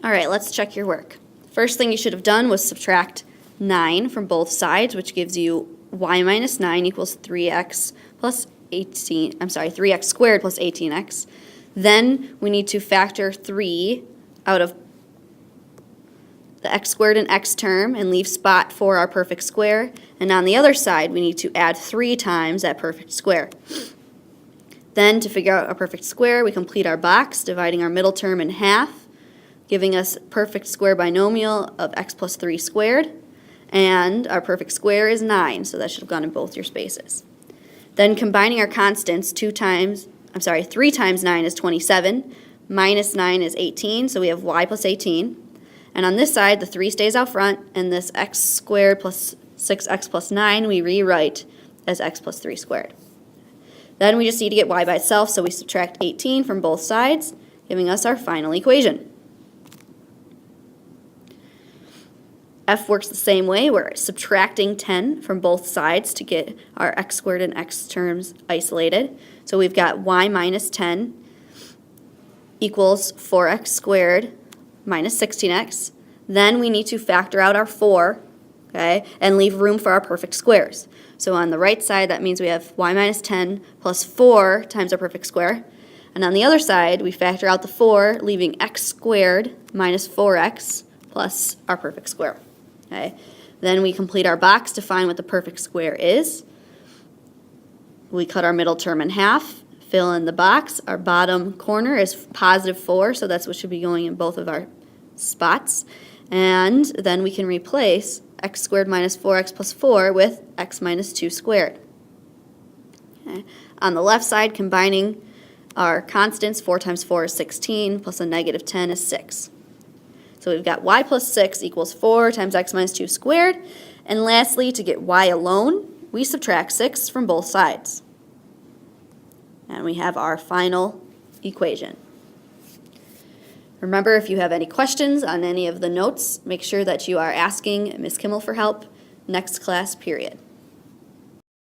All right, let's check your work. First thing you should have done was subtract 9 from both sides, which gives you y minus 9 equals 3x plus 18, 3x squared plus 18x. Then we need to factor 3 out of the x squared and x term and leave spot for our perfect square. And on the other side, we need to add 3 times that perfect square. Then to figure out our perfect square, we complete our box, dividing our middle term in half, giving us perfect square binomial of x plus 3 squared. And our perfect square is 9, so that should have gone in both your spaces. Then combining our constants, 3 times 9 is 27, minus 9 is 18, so we have y plus 18. And on this side, the 3 stays out front, and this x squared plus 6x plus 9 we rewrite as x plus 3 squared. Then we just need to get y by itself, so we subtract 18 from both sides, giving us our final equation. F works the same way. We're subtracting 10 from both sides to get our x squared and x terms isolated. So we've got y minus 10 equals 4x squared minus 16x. Then we need to factor out our 4, okay, and leave room for our perfect squares. So on the right side, that means we have y minus 10 plus 4 times our perfect square. And on the other side, we factor out the 4, leaving x squared minus 4x plus our perfect square. Okay. Then we complete our box to find what the perfect square is. We cut our middle term in half, fill in the box. Our bottom corner is positive 4, so that's what should be going in both of our spots. And then we can replace x squared minus 4x plus 4 with x minus 2 squared. Okay. On the left side, combining our constants, 4 times 4 is 16, plus a negative 10 is 6. So we've got y plus 6 equals 4 times x minus 2 squared. And lastly, to get y alone, we subtract 6 from both sides. And we have our final equation. Remember, if you have any questions on any of the notes, make sure that you are asking Ms. Kimmel for help next class period.